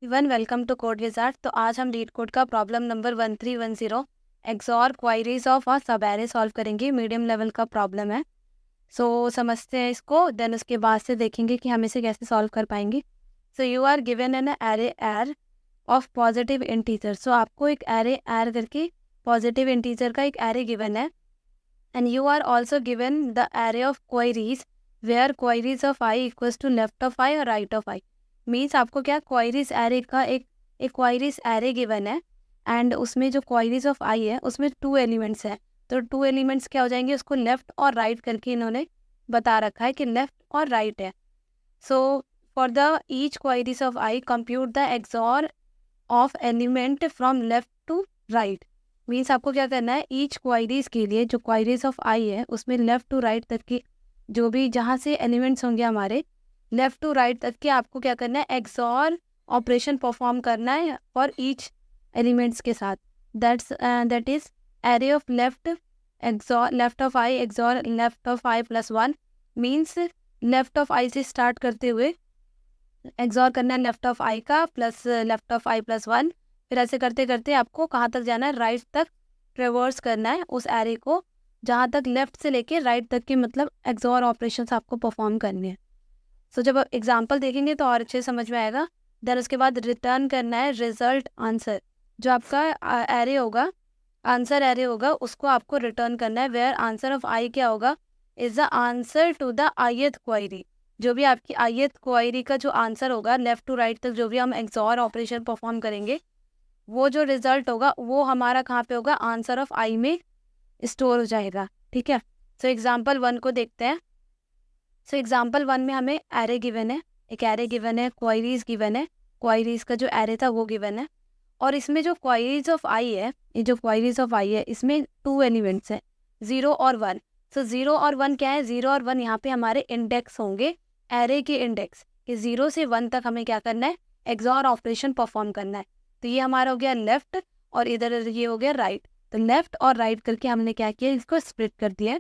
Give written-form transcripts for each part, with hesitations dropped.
Everyone, welcome to Code Wizard. तो आज हम लीड कोड का problem number 1310 XOR queries of a subarray solve करेंगे। Medium level का प्रॉब्लम है। समझते हैं इसको, देन उसके बाद से देखेंगे कि हम इसे कैसे सॉल्व कर पाएंगे। You are given an array arr of positive integer. आपको एक एरे एर करके पॉजिटिव इंटीजर का एक एरे गिवन है, and you are also given the array of queries where queries of i equals to left of i और right of I. Means आपको क्या queries array का एक क्वायरीज एरे गिवन है, and उसमें जो क्वायरीज ऑफ आई है उसमें 2 एलिमेंट्स हैं। तो 2 एलिमेंट्स क्या हो जाएंगे, उसको लेफ्ट और राइट करके इन्होंने बता रखा है कि लेफ्ट और राइट है। So for the each queries of I compute the XOR of element from left to right. Means आपको क्या करना है, ईच क्वायरीज के लिए जो क्वायरीज ऑफ आई है उसमें लेफ्ट टू राइट तक की जो भी जहाँ से एलिमेंट्स होंगे हमारे लेफ्ट टू राइट तक के आपको क्या करना है, एक्सॉर ऑपरेशन परफॉर्म करना है फॉर ईच एलिमेंट्स के साथ। That is array of left XOR left of i XOR left of i plus 1। Means left of i से स्टार्ट करते हुए एक्सॉर करना है लेफ्ट ऑफ आई का plus left of i plus 1। फिर ऐसे करते करते आपको कहाँ तक जाना है, राइट तक ट्रेवर्स करना है उस एरे को, जहाँ तक लेफ्ट से लेके राइट तक के मतलब एक्सॉर ऑपरेशंस आपको परफॉर्म करने हैं। जब आप एग्जाम्पल देखेंगे तो और अच्छे समझ में आएगा। देन उसके बाद रिटर्न करना है रिजल्ट आंसर। जो आपका एरे होगा, आंसर एरे होगा, उसको आपको रिटर्न करना है। वेयर आंसर ऑफ आई क्या होगा, is the answer to the ith query. जो भी आपकी आईएथ क्वायरी का जो आंसर होगा लेफ्ट टू राइट तक जो भी हम एक्सॉर ऑपरेशन परफॉर्म करेंगे, वो जो रिजल्ट होगा वो हमारा कहाँ पे होगा, आंसर ऑफ आई में स्टोर हो जाएगा। ठीक है। एग्जाम्पल 1 को देखते हैं। एग्जाम्पल 1 में हमें एरे गिवन है, एक एरे गिवन है, क्वायरीज गिवन है, क्वायरीज का जो एरे था वो गिवन है। और इसमें जो क्वायरीज ऑफ आई है, ये जो क्वायरीज ऑफ आई है इसमें 2 एलिमेंट्स हैं, 0 और 1। 0 और 1 क्या है, 0 और 1 यहाँ पे हमारे इंडेक्स होंगे, एरे के इंडेक्स कि 0 से 1 तक हमें क्या करना है, एक्सॉर ऑपरेशन परफॉर्म करना है। तो ये हमारा हो गया लेफ्ट और इधर ये हो गया राइट। तो लेफ्ट और राइट करके हमने क्या किया, इसको स्प्लिट कर दिया।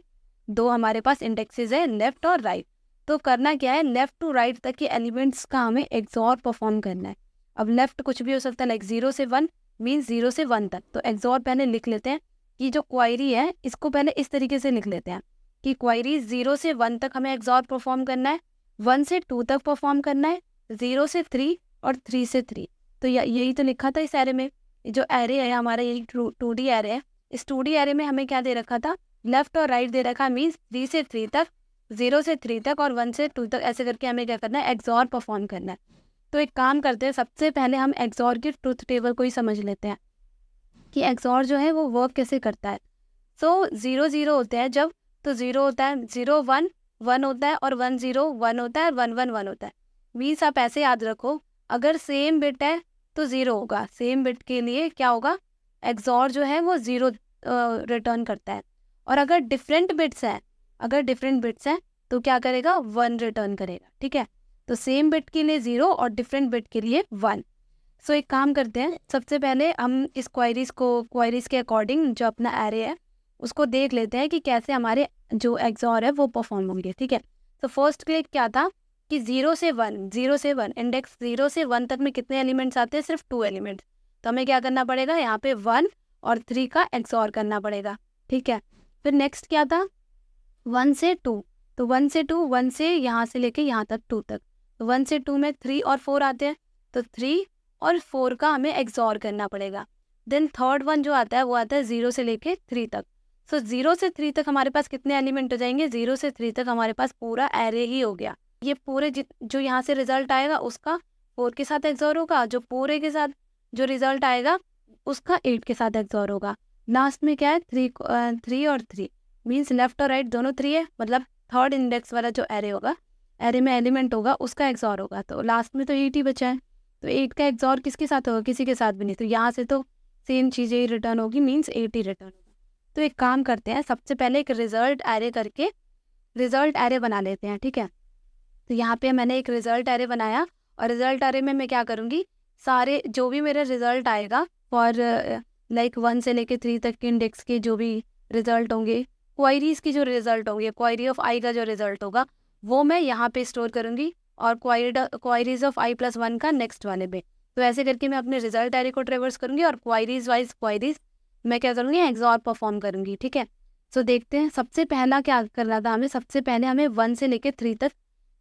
2 हमारे पास इंडेक्सेस है, लेफ्ट और राइट। तो करना क्या है, लेफ्ट टू राइट तक के एलिमेंट्स का हमें एक्सॉर परफॉर्म करना है। अब लेफ्ट कुछ भी हो सकता है, लाइक 0 से 1 मीन्स 0 से 1 तक। तो एक्सॉर पहले लिख लेते हैं कि जो क्वायरी है इसको पहले इस तरीके से लिख लेते हैं कि क्वायरी 0 से 1 तक हमें एक्सॉर परफॉर्म करना है, 1 से 2 तक परफॉर्म करना है, 0 से 3 और 3 से 3। तो यही तो लिखा था इस एरे में। जो एरे है हमारा, यही 2D एरे है। इस 2D एरे में हमें क्या दे रखा था, लेफ्ट और राइट दे रखा, मीन्स 3 से 3 तक, 0 से 3 तक और 1 से 2 तक, ऐसे करके हमें क्या करना है, एक्सॉर परफॉर्म करना है। तो एक काम करते हैं, सबसे पहले हम एक्सॉर की ट्रुथ टेबल को ही समझ लेते हैं कि एक्सॉर जो है वो वर्क कैसे करता है। 0 0 होते हैं जब, तो 0 होता है, 0 1 1 होता है और 1 0 1 होता है और 1 1 1 होता है। मीन्स आप ऐसे याद रखो, अगर सेम बिट है तो 0 होगा, सेम बिट के लिए क्या होगा, एक्सॉर जो है वो 0 रिटर्न करता है। और अगर डिफरेंट बिट्स हैं तो क्या करेगा, 1 रिटर्न करेगा। ठीक है। तो सेम बिट के लिए 0 और डिफरेंट बिट के लिए 1। एक काम करते हैं, सबसे पहले हम इस क्वायरीज के अकॉर्डिंग जो अपना एरे है उसको देख लेते हैं कि कैसे हमारे जो एक्सॉर है वो परफॉर्म होंगे। ठीक है। फर्स्ट क्लिक क्या था कि 0 से 1 इंडेक्स 0 से 1 तक में कितने एलिमेंट्स आते हैं, सिर्फ 2 एलिमेंट्स। तो हमें क्या करना पड़ेगा, यहाँ पे 1 और 3 का एक्सॉर करना पड़ेगा। ठीक है। फिर नेक्स्ट क्या था, 1 से 2। तो 1 से 2, 1 से यहाँ से लेके यहाँ तक 2 तक। तो 1 से 2 में 3 और 4 आते हैं, तो 3 और 4 का हमें एक्सॉर करना पड़ेगा। देन थर्ड वन जो आता है वो आता है 0 से लेके 3 तक। 0 से 3 तक हमारे पास कितने एलिमेंट हो जाएंगे, 0 से 3 तक हमारे पास पूरा एरे ही हो गया। ये पूरे जो यहाँ से रिजल्ट आएगा उसका 4 के साथ एक्सॉर होगा, जो पूरे के साथ जो रिजल्ट आएगा उसका 8 के साथ एक्सॉर होगा। लास्ट में क्या है, 3 और 3 मीन्स लेफ्ट और राइट दोनों 3 है, मतलब थर्ड इंडेक्स वाला जो एरे होगा, एरे में एलिमेंट होगा उसका एक्सॉर होगा। तो लास्ट में तो 8 ही बचा है। तो 8 का एक्सॉर किसके साथ होगा, किसी के साथ भी नहीं। तो यहाँ से तो सेम चीज़ें ही रिटर्न होगी, मीन्स 8 ही रिटर्न होगा। तो एक काम करते हैं, सबसे पहले एक रिजल्ट एरे करके रिजल्ट एरे बना लेते हैं। ठीक है। तो यहाँ पे मैंने एक रिजल्ट एरे बनाया और रिजल्ट एरे में मैं क्या करूँगी, सारे जो भी मेरा रिजल्ट आएगा फॉर लाइक 1 से लेके 3 तक के इंडेक्स के जो भी रिजल्ट होंगे, क्वायरीज की जो रिजल्ट होंगे, क्वायरी ऑफ आई का जो रिजल्ट होगा वो मैं यहाँ पे स्टोर करूँगी और क्वायरीज ऑफ आई प्लस 1 का नेक्स्ट वाले में। तो ऐसे करके मैं अपने रिजल्ट एरे को ट्रेवर्स करूँगी और क्वायरीज वाइज क्वायरीज मैं क्या करूँगी, एक्सॉर परफॉर्म करूँगी। ठीक है, सो देखते हैं सबसे पहला क्या करना था हमें। सबसे पहले हमें 1 से लेकर 3 तक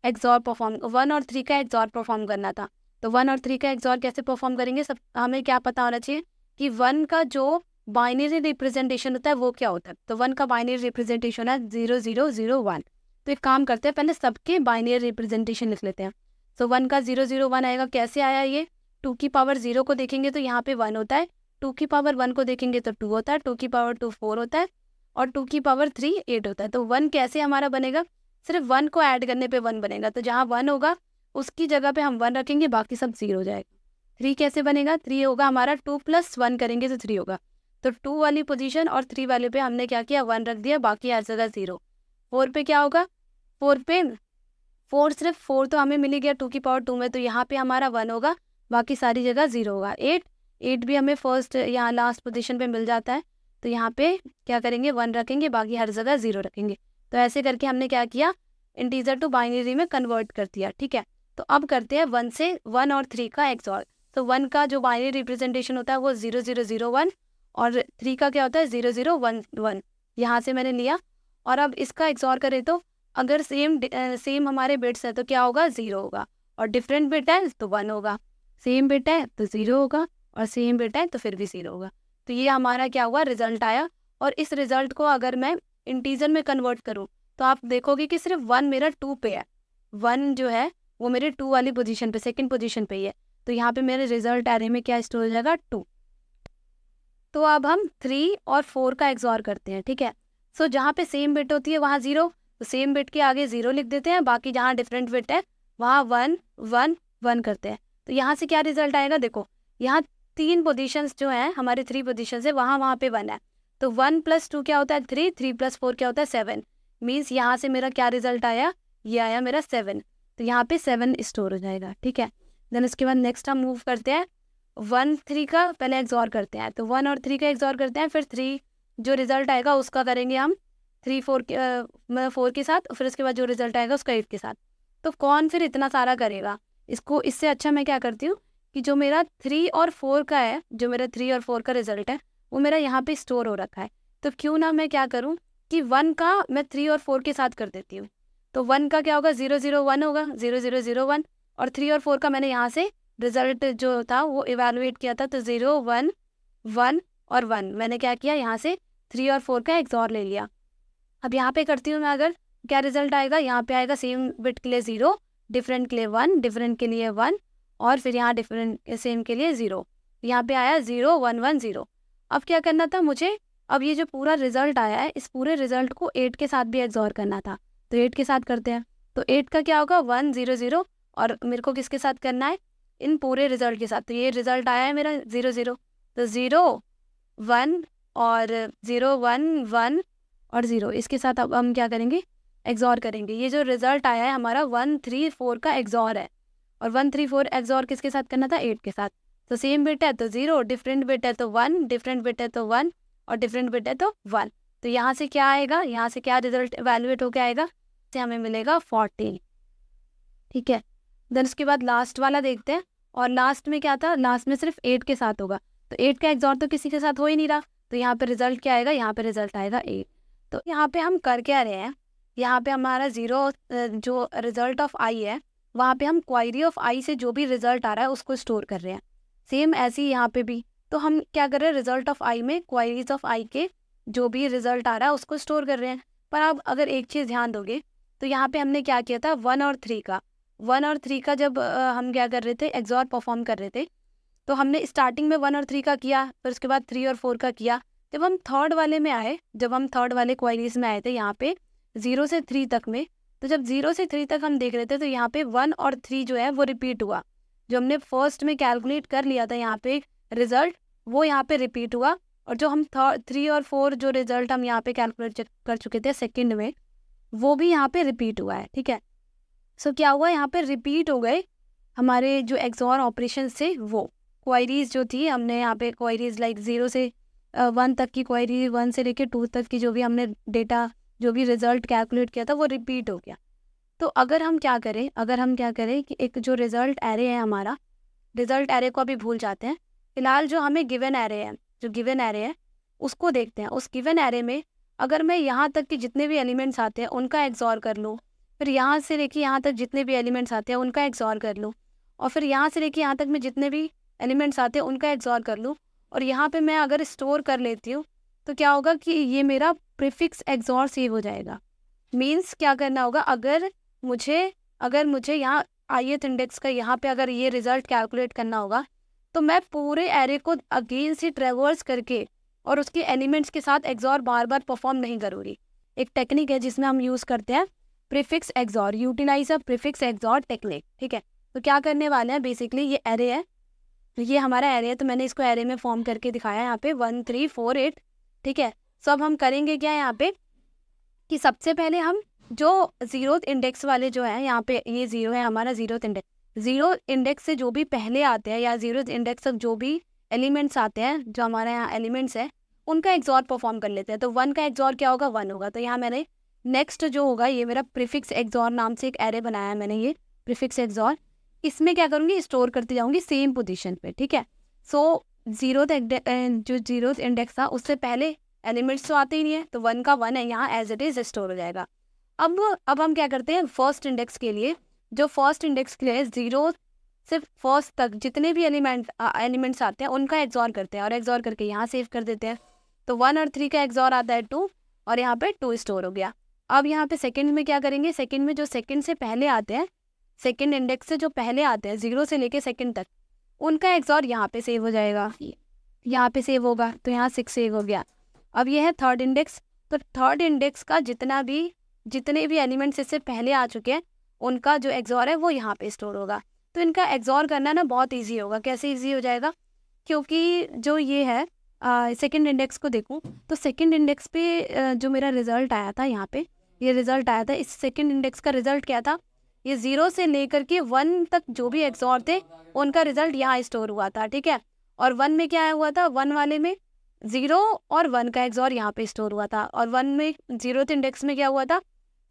एक्सॉर परफॉर्म, 1 और 3 का एक्सॉर परफॉर्म करना था। तो 1 और 3 का एक्सॉर कैसे परफॉर्म करेंगे, सब हमें क्या पता होना चाहिए कि 1 का जो बाइनरी रिप्रेजेंटेशन होता है वो क्या होता है। तो 1 का बाइनरी रिप्रेजेंटेशन है 0001। तो एक काम करते हैं, पहले सबके बाइनरी रिप्रेजेंटेशन लिख लेते हैं। सो 1 का 001 आएगा, कैसे आया ये, 2 की पावर 0 को देखेंगे तो यहाँ पे 1 होता है, 2 की पावर 1 को देखेंगे तो 2 होता है, 2 की पावर 2 4 होता है, और 2 की पावर 3 8 होता है। तो 1 कैसे हमारा बनेगा, सिर्फ 1 को ऐड करने पे 1 बनेगा। तो जहाँ 1 होगा उसकी जगह पे हम 1 रखेंगे, बाकी सब 0 हो जाएगा। 3 कैसे बनेगा, 3 होगा हमारा, 2 + 1 करेंगे तो 3 होगा। तो 2 वाली पोजीशन और 3 वाले पे हमने क्या किया, 1 रख दिया, बाकी हर जगह 0। 4 पे क्या होगा, 4 पे 4 सिर्फ 4 तो हमें मिल ही गया 2 की पावर 2 में, तो यहाँ पे हमारा 1 होगा, बाकी सारी जगह 0 होगा। 8 भी हमें फर्स्ट यहाँ लास्ट पोजीशन पे मिल जाता है, तो यहाँ पे क्या करेंगे, 1 रखेंगे, बाकी हर जगह 0 रखेंगे। तो ऐसे करके हमने क्या किया, इंटीजर टू बाइनरी में कन्वर्ट कर दिया। ठीक है, तो अब करते हैं 1 और 3 का एक्सऑर। तो 1 का जो बाइनरी रिप्रेजेंटेशन होता है वो 0001 और 3 का क्या होता है 0011। यहाँ से मैंने लिया, और अब इसका एक्सऑर करें तो अगर सेम हमारे बिट्स है तो क्या होगा, 0 होगा, और डिफरेंट बिट है तो 1 होगा, सेम बिट है तो 0 होगा, और सेम बिट है तो फिर भी 0 होगा। तो ये हमारा क्या हुआ, रिजल्ट आया। और इस रिजल्ट को अगर मैं इंटीजर में कन्वर्ट करूँ तो आप देखोगे कि सिर्फ 1 मेरा 2 पे है, 1 जो है वो मेरे 2 वाली पोजीशन पे, सेकंड पोजीशन पे ही है। तो यहाँ पे मेरे रिजल्ट एरे में क्या स्टोर हो जाएगा, 2। तो अब हम 3 और 4 का एक्सऑर करते हैं। ठीक है, सो जहाँ पे सेम बिट होती है वहाँ 0, तो सेम बिट के आगे 0 लिख देते हैं, बाकी जहाँ डिफरेंट बिट है वहाँ 1 1 1 करते हैं। तो यहाँ से क्या रिजल्ट आएगा, देखो यहाँ 3 पोजीशंस जो हैं हमारे 3 पोजीशंस है, वहाँ पे 1 है। तो 1 + 2 क्या होता है 3, 3 + 4 क्या होता है 7। मीन्स यहाँ से मेरा क्या रिजल्ट आया, ये आया मेरा 7। तो यहाँ पे 7 स्टोर हो जाएगा। ठीक है, देन उसके बाद नेक्स्ट हम मूव करते हैं 1 3 का पहले एक्सऑर करते हैं। तो 1 और 3 का एक्सऑर करते हैं, फिर 3 जो रिजल्ट आएगा उसका करेंगे हम 3 4 के 4 के साथ, फिर उसके बाद जो रिजल्ट आएगा उसका 8 के साथ। तो कौन फिर इतना सारा करेगा इसको, इससे अच्छा मैं क्या करती हूँ कि जो मेरा 3 और 4 का है, जो मेरा 3 और 4 का रिजल्ट है वो मेरा यहाँ पे स्टोर हो रखा है। तो क्यों ना मैं क्या करूँ कि 1 का मैं 3 और 4 के साथ कर देती हूँ। तो 1 का क्या होगा 001 होगा, 0001, और 3 और 4 का मैंने यहाँ से रिजल्ट जो था वो इवेलुएट किया था, तो 0 1 1 और 1 मैंने क्या किया, यहाँ से 3 और 4 का एक्सऑर ले लिया। अब यहाँ पे करती हूँ मैं, अगर क्या रिजल्ट आएगा, यहाँ पे आएगा सेम बिट के लिए 0, डिफरेंट के लिए 1, डिफरेंट के लिए 1, और फिर यहाँ डिफरेंट सेम के लिए 0। यहाँ पे आया 0 1 1 0। अब क्या करना था मुझे, अब ये जो पूरा रिजल्ट आया है इस पूरे रिजल्ट को 8 के साथ भी एक्सऑर करना था। तो 8 के साथ करते हैं। तो 8 का क्या होगा 1 0 0, और मेरे को किसके साथ करना है, इन पूरे रिजल्ट के साथ। तो ये रिजल्ट आया है मेरा 0 0, तो 0 1 और 0 1 1 और 0, इसके साथ अब हम क्या करेंगे, एक्सऑर करेंगे। ये जो रिजल्ट आया है हमारा 1 3 4 का एक्सऑर है, और 1 3 4 एक्सऑर किसके साथ करना था, 8 के साथ। तो सेम बिट है तो 0, डिफरेंट बिट है तो 1, डिफरेंट बिट है तो 1, और डिफरेंट बिट है तो 1। तो यहाँ से क्या आएगा, यहाँ से क्या रिजल्ट एवेल्युएट होकर आएगा, से हमें मिलेगा 14। ठीक है, देन उसके बाद लास्ट वाला देखते हैं। और लास्ट में क्या था, लास्ट में सिर्फ 8 के साथ होगा, तो 8 का एक्सऑर तो किसी के साथ हो ही नहीं रहा, तो यहाँ पे रिजल्ट क्या आएगा, यहाँ पे रिजल्ट आएगा 8। तो यहाँ पे हम कर क्या रहे हैं, यहाँ पे हमारा 0 जो रिजल्ट ऑफ आई है वहाँ पे हम क्वायरी ऑफ आई से जो भी रिजल्ट आ रहा है उसको स्टोर कर रहे हैं। सेम ऐसे ही यहाँ पे भी, तो हम क्या कर रहे हैं, रिजल्ट ऑफ आई में क्वायरीज ऑफ आई के जो भी रिजल्ट आ रहा है उसको स्टोर कर रहे हैं। पर अब अगर एक चीज़ ध्यान दोगे तो यहाँ पे हमने क्या किया था, 1 और 3 का जब हम क्या कर रहे थे, एक्सऑर परफॉर्म कर रहे थे, तो हमने स्टार्टिंग में 1 और 3 का किया, फिर उसके बाद 3 और 4 का किया। जब हम थर्ड वाले में आए, जब हम थर्ड वाले क्वायरीज में आए थे यहाँ पे 0 से 3 तक में, तो जब 0 से 3 तक हम देख रहे थे तो यहाँ पे 1 और 3 जो है वो रिपीट हुआ। जो हमने फर्स्ट में कैलकुलेट कर लिया था यहाँ पे रिजल्ट, वो यहाँ पे रिपीट हुआ, और जो हम 3 और 4 जो रिजल्ट हम यहाँ पे कैलकुलेट कर चुके थे सेकंड में, वो भी यहाँ पे रिपीट हुआ है। ठीक है, सो क्या हुआ, यहाँ पे रिपीट हो गए हमारे जो एक्सऑर ऑपरेशन थे। वो क्वायरीज जो थी, हमने यहाँ पे क्वायरीज लाइक 0 से 1 तक की क्वायरी, 1 से लेके 2 तक की जो भी हमने डेटा, जो भी रिजल्ट कैलकुलेट किया था वो रिपीट हो गया। तो अगर हम क्या करें कि एक जो रिजल्ट एरे है हमारा रिजल्ट एरे को अभी भूल जाते हैं। फिलहाल जो हमें गिवन एरे है, जो गिवन एरे है उसको देखते हैं। उस गिवन एरे में अगर मैं यहाँ तक के जितने भी एलिमेंट्स आते हैं उनका एक्सॉर कर लूँ, फिर यहाँ से लेके यहाँ तक जितने भी एलिमेंट्स आते हैं उनका एक्सॉर कर लूँ, और फिर यहाँ से लेके यहाँ तक मैं जितने भी एलिमेंट्स आते हैं उनका एक्सॉर कर लूँ, और यहाँ पे मैं अगर स्टोर कर लेती हूँ तो क्या होगा कि ये मेरा प्रीफिक्स एक्सॉर सेव हो जाएगा। मीन्स क्या करना होगा, अगर मुझे यहाँ ith इंडेक्स का यहाँ पे अगर ये रिजल्ट कैलकुलेट करना होगा तो मैं पूरे एरे को अगेन से ट्रेवर्स करके और उसके एलिमेंट्स के साथ एक्सॉर बार बार परफॉर्म नहीं करूँगी। एक टेक्निक है जिसमें हम यूज़ करते हैं prefix XOR, utilize a prefix XOR technique. ठीक है, तो क्या करने वाले हैं, बेसिकली ये एरे है, ये हमारा एरे है, तो मैंने इसको एरे में फॉर्म करके दिखाया यहाँ पे 1 3 4 8। ठीक है, सो अब हम करेंगे क्या यहाँ पे कि सबसे पहले हम जो जीरो इंडेक्स वाले जो है, यहाँ पे ये जीरो है हमारा जीरो इंडेक्स, जीरो इंडेक्स से जो भी पहले आते हैं या जीरो इंडेक्स तक जो भी एलिमेंट्स आते हैं, जो हमारे यहाँ एलिमेंट्स है उनका एक्सॉर परफॉर्म कर लेते हैं। तो 1 का एक्सॉर क्या होगा, 1 होगा। तो यहाँ मैंने नेक्स्ट जो होगा, ये मेरा प्रीफिक्स एक्सॉर नाम से एक एरे बनाया है मैंने, ये प्रीफिक्स एक्सॉर, इसमें क्या करूँगी, स्टोर करती जाऊँगी सेम पोजीशन पे। ठीक है, सो जो जीरो इंडेक्स था उससे पहले एलिमेंट्स तो आते ही नहीं है, तो 1 का 1 है यहाँ एज इट इज स्टोर हो जाएगा। अब हम क्या करते हैं, फर्स्ट इंडेक्स के लिए, जो फर्स्ट इंडेक्स के लिए जीरो सिर्फ फर्स्ट तक जितने भी एलिमेंट्स आते हैं उनका एक्सॉर करते हैं, और एक्सॉर करके यहाँ सेव कर देते हैं। तो 1 और 3 का एक्सॉर आता है 2, और यहाँ पे 2 स्टोर हो गया। अब यहाँ पे सेकंड में क्या करेंगे, सेकंड में जो सेकंड से पहले आते हैं, सेकंड इंडेक्स से जो पहले आते हैं जीरो से लेके सेकंड तक, उनका एक्सॉर यहाँ पे सेव हो जाएगा, यहाँ पे सेव होगा, तो यहाँ 6 सेव हो गया। अब ये है थर्ड इंडेक्स, तो थर्ड इंडेक्स का जितने भी एलिमेंट्स इससे पहले आ चुके हैं उनका जो एक्सॉर है वो यहाँ पे स्टोर होगा। तो इनका एक्सॉर करना ना बहुत इजी होगा। कैसे इजी हो जाएगा, क्योंकि जो ये है सेकंड इंडेक्स को देखूँ तो सेकंड इंडेक्स पे जो मेरा रिजल्ट आया था, यहाँ पे ये रिजल्ट आया था, इस सेकंड इंडेक्स का रिजल्ट क्या था, ये 0 से लेकर के 1 तक जो भी एक्सॉर थे उनका रिजल्ट यहाँ स्टोर हुआ था। ठीक है, और 1 में क्या हुआ था, 1 वाले में 0 और 1 का एक्सॉर यहाँ पे स्टोर हुआ था, और 1 में जीरो इंडेक्स में क्या हुआ था,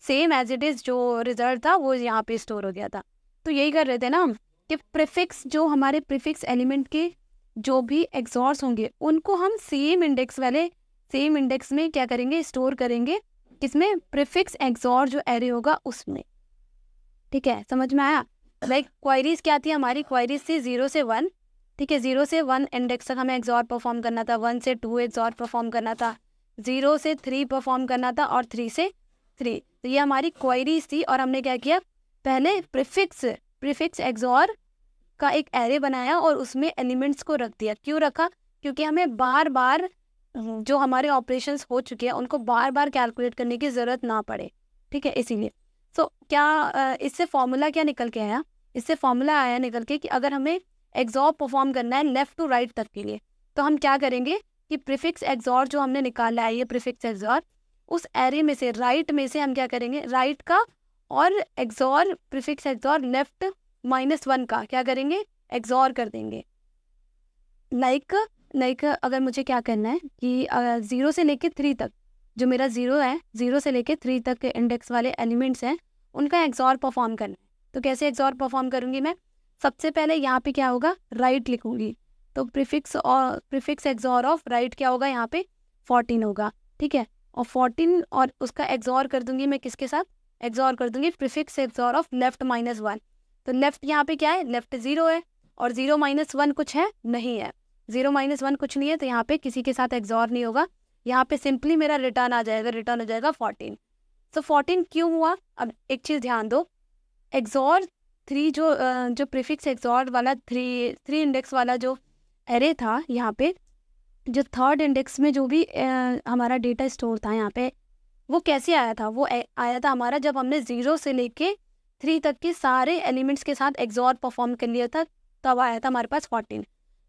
सेम एज इट इज़ जो रिजल्ट था वो यहाँ पे स्टोर हो गया था। तो यही कर रहे थे ना हम कि प्रीफिक्स, जो हमारे प्रीफिक्स एलिमेंट के जो भी एक्सॉर्स होंगे उनको हम सेम इंडेक्स में क्या करेंगे, स्टोर करेंगे, किसमें, प्रीफिक्स एक्सॉर जो एरे होगा उसमें। ठीक है, समझ में आया। लाइक क्वायरीज क्या थी हमारी, क्वायरीज थी 0 से 1। ठीक है, 0 से 1 इंडेक्स तक हमें एक्सॉर परफॉर्म करना था, 1 से 2 एक्सॉर परफॉर्म करना था, 0 से 3 परफॉर्म करना था, और 3 से 3। तो ये हमारी क्वायरीज थी, और हमने क्या किया, पहले प्रीफिक्स एक्सॉर का एक एरे बनाया और उसमें एलिमेंट्स को रख दिया। क्यों रखा, क्योंकि हमें बार बार जो हमारे ऑपरेशंस हो चुके हैं उनको बार बार कैलकुलेट करने की ज़रूरत ना पड़े। ठीक है, इसीलिए। सो क्या इससे फॉर्मूला क्या निकल के आया, इससे फॉर्मूला आया निकल के कि अगर हमें एक्सॉर परफॉर्म करना है लेफ़्ट टू राइट तक के लिए, तो हम क्या करेंगे कि प्रीफिक्स एक्सॉर जो हमने निकाला है, ये प्रीफिक्स एक्सॉर, उस एरे में से राइट में से हम क्या करेंगे, राइट का और एक्सॉर प्रीफिक्स एक्सॉर लेफ्ट -1 का क्या करेंगे, एक्सॉर कर देंगे। लाइक अगर मुझे क्या करना है कि 0 से लेके 3 तक जो मेरा 0 है, 0 से लेके 3 तक के इंडेक्स वाले एलिमेंट्स हैं उनका एक्सॉर परफॉर्म करना है। तो कैसे एक्सॉर परफॉर्म करूँगी मैं, सबसे पहले यहाँ पे क्या होगा, राइट लिखूँगी। तो प्रीफिक्स एक्सॉर ऑफ राइट क्या होगा, यहाँ पे 14 होगा। ठीक है, और 14 और उसका एक्सॉर कर दूंगी मैं किसके साथ, एक्सॉर कर दूंगी प्रीफिक्स एक्सॉर ऑफ लेफ्ट -1। तो लेफ्ट यहाँ पे क्या है, लेफ्ट 0 है, और 0 -1 कुछ है, नहीं है, 0 -1 कुछ नहीं है, तो यहाँ पे किसी के साथ एक्सॉर नहीं होगा। यहाँ पे सिंपली मेरा रिटर्न आ जाएगा, रिटर्न हो जाएगा 14। तो 14 क्यों हुआ, अब एक चीज़ ध्यान दो, एक्सॉर 3 जो प्रीफिक्स एक्सॉर वाला 3 इंडेक्स वाला जो एरे था, यहाँ पे जो थर्ड इंडेक्स में जो भी हमारा डेटा स्टोर था यहाँ पे, वो कैसे आया था, वो आया था हमारा जब हमने 0 से लेके 3 तक के सारे एलिमेंट्स के साथ एक्सॉर परफॉर्म कर लिया था, तब आया था हमारे पास 14।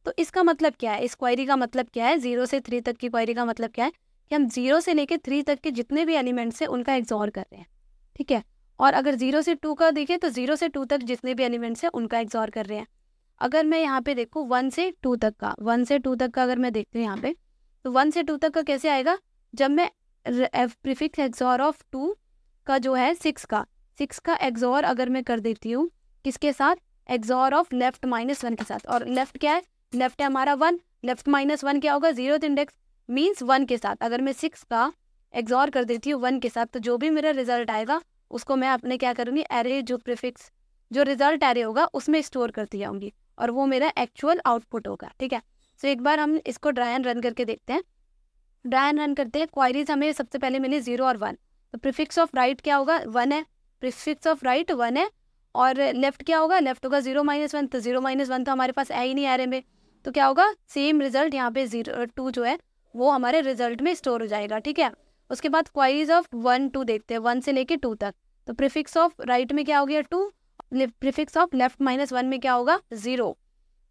तो इसका मतलब क्या है, इस क्वेरी का मतलब क्या है, 0 से 3 तक की क्वेरी का मतलब क्या है कि हम 0 से लेके 3 तक के जितने भी एलिमेंट्स हैं उनका एक्सॉर कर रहे हैं। ठीक है, और अगर 0 से 2 का देखें तो 0 से 2 तक जितने भी एलिमेंट्स हैं उनका एक्सॉर कर रहे हैं। अगर मैं यहाँ पे देखूँ 1 से 2 तक का, 1 से 2 तक का अगर मैं देखती हूँ यहाँ पे, तो 1 से 2 तक का कैसे आएगा, जब मैं प्रीफिक्स एक्सॉर ऑफ 2 का जो है 6 का एक्सॉर अगर मैं कर देती हूँ किसके साथ, एक्सॉर ऑफ लेफ्ट -1 के साथ। और लेफ्ट क्या है, लेफ्ट है हमारा 1, लेफ्ट -1 क्या होगा, 0th इंडेक्स मीन्स 1 के साथ। अगर मैं 6 का एक्सॉर कर देती हूँ 1 के साथ, तो जो भी मेरा रिजल्ट आएगा उसको मैं अपने क्या करूँगी, एरे जो प्रीफिक्स जो रिजल्ट एरे होगा उसमें स्टोर करती जाऊँगी, और वो मेरा एक्चुअल आउटपुट होगा। ठीक है, तो एक बार हम इसको ड्राई एंड रन करके देखते हैं। ड्राई एंड रन करते हैं। क्वायरीज हमें सबसे पहले मिली 0 और 1, तो प्रीफिक्स ऑफ राइट क्या होगा, 1 है, प्रीफिक्स ऑफ राइट 1 है, और लेफ्ट क्या होगा, लेफ्ट होगा 0 -1, तो 0 -1 तो हमारे पास है ही नहीं एरे में, तो क्या होगा, सेम रिजल्ट यहाँ पे 2 जो है वो हमारे रिजल्ट में स्टोर हो जाएगा। ठीक है, उसके बाद क्वायरीज ऑफ 1 2 देखते हैं, 1 से लेके 2 तक। तो प्रीफिक्स ऑफ राइट में क्या हो गया 2, प्रीफिक्स ऑफ लेफ्ट -1 में क्या होगा 0,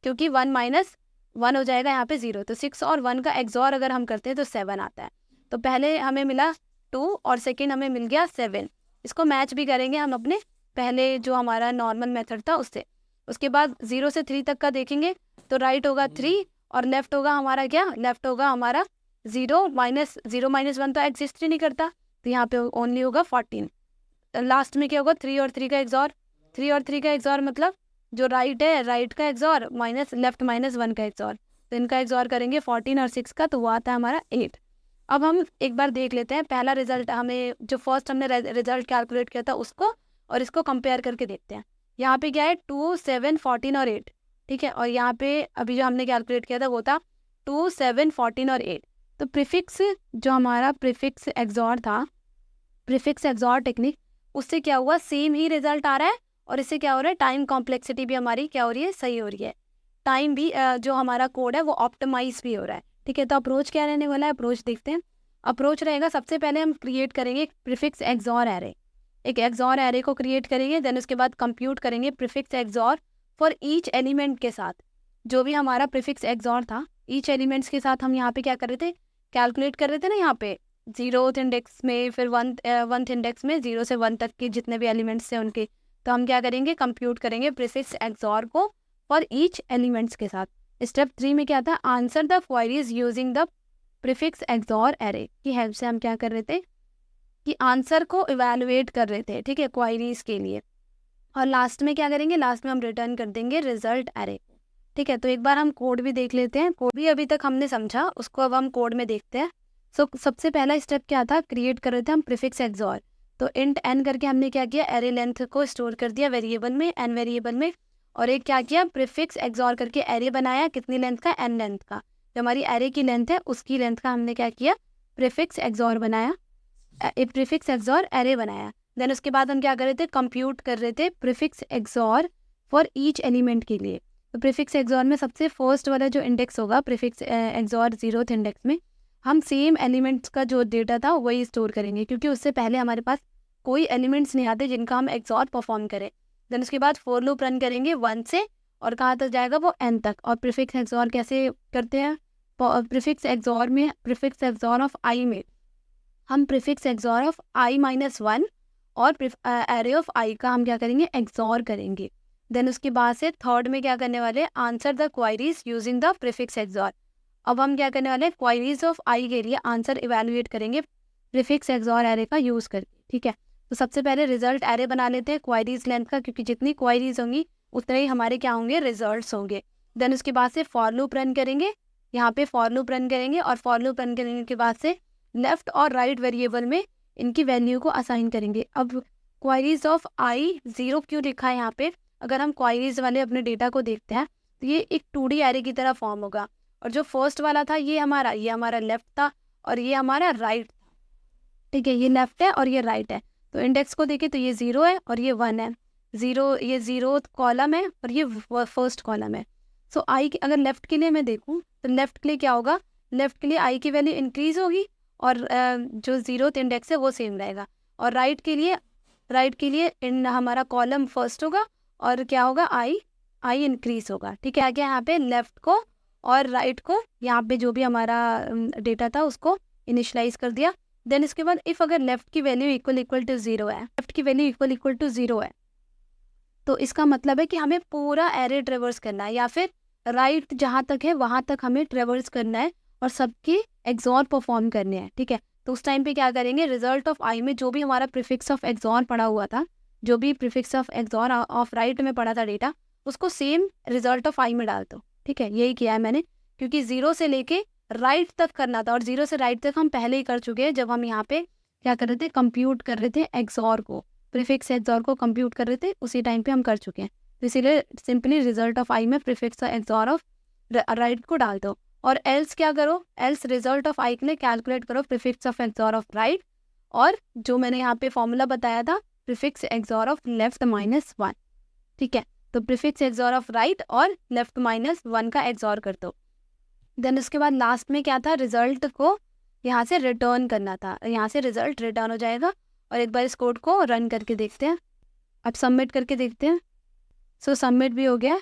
क्योंकि 1 -1 हो जाएगा यहाँ पे 0। तो 6 और 1 का एक्सॉर अगर हम करते हैं तो 7 आता है। तो पहले हमें मिला 2 और सेकंड हमें मिल गया 7। इसको मैच भी करेंगे हम अपने पहले जो हमारा नॉर्मल मेथड था उससे। उसके बाद 0 से 3 तक का देखेंगे, तो राइट होगा 3 और लेफ्ट होगा हमारा क्या, लेफ्ट होगा हमारा 0 -1 तो एग्जिस्ट ही नहीं करता, तो यहाँ पे ओनली होगा 14। लास्ट में क्या होगा, 3 और 3 का एक्सॉर, 3 और 3 का एक्सॉर मतलब जो राइट है, राइट का एक्सॉर माइनस लेफ्ट -1 का एक्सॉर, तो इनका एक्सॉर करेंगे 14 और 6 का, तो वो आता है हमारा 8। अब हम एक बार देख लेते हैं पहला रिजल्ट, हमें जो फर्स्ट हमने रिजल्ट कैलकुलेट किया था उसको और इसको कंपेयर करके देखते हैं। यहाँ पे क्या है 2 7 14 और 8। ठीक है, और यहाँ पे अभी जो हमने कैलकुलेट किया था वो था 2 7 14 और 8। तो प्रीफिक्स जो हमारा प्रीफिक्स एक्सॉर था, प्रीफिक्स एक्सॉर टेक्निक, उससे क्या हुआ, सेम ही रिजल्ट आ रहा है, और इससे क्या हो रहा है, टाइम कॉम्प्लेक्सिटी भी हमारी क्या हो रही है, सही हो रही है। टाइम भी जो हमारा कोड है वो ऑप्टिमाइज भी हो रहा है। ठीक है, तो अप्रोच क्या रहने वाला है, अप्रोच देखते हैं। अप्रोच रहेगा, सबसे पहले हम क्रिएट करेंगे एक प्रीफिक्स एक्सॉर एरे, एक एक्सॉर एरे को क्रिएट करेंगे, देन उसके बाद कंप्यूट करेंगे prefix XOR for each element के साथ। जो भी हमारा प्रीफिक्स एक्सॉर था ईच एलिमेंट्स के साथ हम यहाँ पे क्या कर रहे थे, कैलकुलेट कर रहे थे ना, यहाँ पे 0th इंडेक्स में, फिर 1th इंडेक्स में 0 से 1 तक के जितने भी एलिमेंट्स थे उनके, तो हम क्या करेंगे, कंप्यूट करेंगे प्रीफिक्स एक्सॉर को फॉर ईच एलिमेंट्स के साथ। स्टेप 3 में क्या था, answer the queries using the prefix XOR array की हेल्प से हम क्या कर रहे थे कि आंसर को इवेलुएट कर रहे थे। ठीक है, क्वायरीज के लिए। और लास्ट में क्या करेंगे, लास्ट में हम रिटर्न कर देंगे रिजल्ट एरे। ठीक है, तो एक बार हम कोड भी देख लेते हैं। कोड भी अभी तक हमने समझा, उसको अब हम कोड में देखते हैं। सबसे पहला स्टेप क्या था, क्रिएट कर रहे थे हम प्रीफिक्स एक्सॉर, तो इंट n करके हमने क्या किया, एरे लेंथ को स्टोर कर दिया वेरिएबल में, n वेरिएबल में, और एक क्या किया, प्रीफिक्स एक्सॉर करके एरे बनाया, कितनी लेंथ का, n लेंथ का। जो हमारी एरे की लेंथ है उसकी लेंथ का हमने क्या किया, प्रीफिक्स एक्सॉर बनाया, प्रीफिक्स एक्सॉर एरे बनाया। देन उसके बाद हम क्या कर रहे थे, कंप्यूट कर रहे थे prefix XOR for each element के लिए। तो प्रीफिक्स एक्सॉर में सबसे फर्स्ट वाला जो इंडेक्स होगा प्रीफिक्स एक्सॉर 0th इंडेक्स में, हम सेम एलिमेंट्स का जो डेटा था वही स्टोर करेंगे, क्योंकि उससे पहले हमारे पास कोई एलिमेंट्स नहीं आते जिनका हम एक्सॉर परफॉर्म करें। देन उसके बाद फॉर लूप रन करेंगे 1 से, और कहाँ तक जाएगा, वो n तक। और प्रीफिक्स एक्सॉर कैसे करते हैं, प्रीफिक्स एक्सॉर में, प्रीफिक्स एक्सॉर ऑफ i में हम प्रीफिक्स एक्सॉर ऑफ i -1 और एरे ऑफ i का हम क्या करेंगे, एक्सॉर करेंगे। देन उसके बाद से थर्ड में क्या करने वाले, answer the queries using the prefix XOR. अब हम क्या करने वाले हैं, क्वायरीज ऑफ i के लिए आंसर इवेलुएट करेंगे प्रीफिक्स एक्सॉर एरे का यूज़ करके। ठीक है, तो सबसे पहले रिजल्ट एरे बना लेते हैं क्वायरीज लेंथ का, क्योंकि जितनी क्वायरीज होंगी उतने ही हमारे क्या होंगे, रिजल्ट्स होंगे। देन उसके बाद से फॉर लूप रन करेंगे, यहाँ पे फॉर लूप रन करेंगे, और फॉर लूप रन करने के बाद से लेफ्ट और राइट वेरिएबल में इनकी वैल्यू को असाइन करेंगे। अब क्वायरीज ऑफ i 0 क्यों लिखा है यहाँ पे, अगर हम क्वायरीज वाले अपने डेटा को देखते हैं तो ये एक 2D एरे की तरह फॉर्म होगा, और जो फर्स्ट वाला था ये हमारा लेफ्ट था, और ये हमारा राइट था। ठीक है, ये लेफ्ट है और ये राइट है। तो इंडेक्स को देखें तो ये 0 है और ये 1 है, 0 ये 0th कॉलम है और ये फर्स्ट कॉलम है। सो i अगर लेफ्ट के लिए मैं देखूँ तो लेफ्ट के लिए क्या होगा, लेफ्ट के लिए i की वैल्यू इंक्रीज होगी, और जो 0th इंडेक्स है वो सेम रहेगा। और राइट के लिए इन हमारा कॉलम फर्स्ट होगा, और क्या होगा, i इंक्रीज होगा। ठीक है, आगे यहाँ पे लेफ्ट को और राइट को, यहाँ पे जो भी हमारा डेटा था उसको इनिशलाइज कर दिया। देन इसके बाद इफ़ अगर लेफ्ट की वैल्यू इक्वल टू 0 है, लेफ्ट की वैल्यू इक्वल टू 0 है, तो इसका मतलब है कि हमें पूरा एरे ट्रेवर्स करना है, या फिर राइट जहाँ तक है वहाँ तक हमें ट्रेवर्स करना है, और सबके एक्सॉर परफॉर्म करने हैं। ठीक है, तो उस टाइम पे क्या करेंगे, रिजल्ट ऑफ i में जो भी हमारा प्रीफिक्स ऑफ एक्सॉर पड़ा हुआ था, जो भी prefix of XOR of right में पड़ा था डेटा, उसको सेम रिजल्ट ऑफ आई में डाल दो। ठीक है, यही किया है मैंने, क्योंकि 0 से लेके राइट तक करना था, और 0 से राइट तक हम पहले ही कर चुके हैं जब हम यहाँ पे क्या कर रहे थे, कंप्यूट कर रहे थे एक्सॉर को, प्रीफिक्स एक्सॉर को कंप्यूट कर रहे थे, उसी टाइम पे हम कर चुके हैं। तो इसीलिए सिंपली रिजल्ट ऑफ आई में प्रीफिक्स एक्सॉर ऑफ राइट को डाल दो। और एल्स क्या करो, एल्स रिजल्ट ऑफ आई के लिए कैलकुलेट करो prefix of XOR of right, और जो मैंने यहाँ पे फॉर्मूला बताया था प्रीफिक्स एक्सॉर ऑफ लेफ्ट -1। ठीक है, तो प्रीफिक्स एक्सॉर ऑफ राइट और लेफ्ट -1 का एक्सॉर कर दो। देन उसके बाद लास्ट में क्या था, रिजल्ट को यहाँ से रिटर्न करना था, यहाँ से रिजल्ट रिटर्न हो जाएगा। और एक बार इस कोड को रन करके देखते हैं, अब सबमिट करके देखते हैं। सो सबमिट भी हो गया।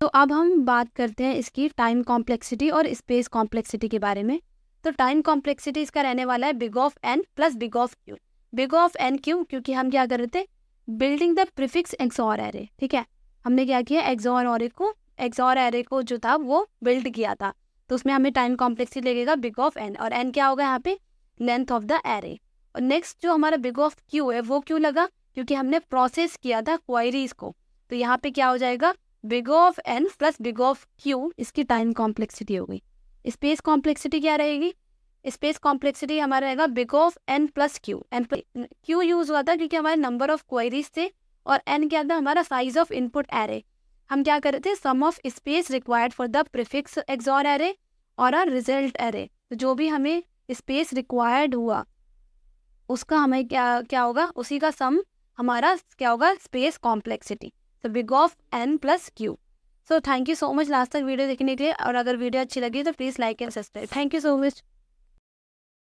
तो अब हम बात करते हैं इसकी टाइम कॉम्प्लेक्सिटी और स्पेस कॉम्प्लेक्सिटी के बारे में। तो टाइम कॉम्प्लेक्सिटी इसका रहने वाला है big of N plus big of Q. Big of N Q, क्योंकि हम क्या कर रहे थे, building the prefix XOR array. ठीक है, हमने क्या किया, एक्सॉर एरे को जो था वो बिल्ड किया था, तो उसमें हमें टाइम कॉम्प्लेक्सिटी लगेगा बिग ऑफ एन, और एन क्या होगा यहाँ पे, लेंथ ऑफ द एरे। और नेक्स्ट जो हमारा बिग ऑफ क्यू है वो क्यों लगा, क्योंकि हमने प्रोसेस किया था क्वायरीज को, तो यहाँ पे क्या हो जाएगा, big of N plus big of q, इसकी टाइम कॉम्प्लेक्सिटी हो गई। स्पेस कॉम्प्लेक्सिटी क्या रहेगी, स्पेस कॉम्प्लेक्सिटी हमारा रहेगा big of N plus q. N q use हुआ था क्योंकि हमारे नंबर ऑफ क्वेरीज थे, और एन क्या था, हमारा साइज ऑफ इनपुट एरे। हम क्या कर रहे थे, sum of space required for the prefix XOR array और अ रिजल्ट एरे। तो जो भी हमें स्पेस रिक्वायर्ड हुआ उसका हमें क्या होगा, उसी का सम हमारा क्या होगा, स्पेस कॉम्प्लेक्सिटी। तो big of N plus q. So thank you so much last तक वीडियो देखने के लिए, और अगर वीडियो अच्छी लगी तो please like and subscribe. Thank you so much.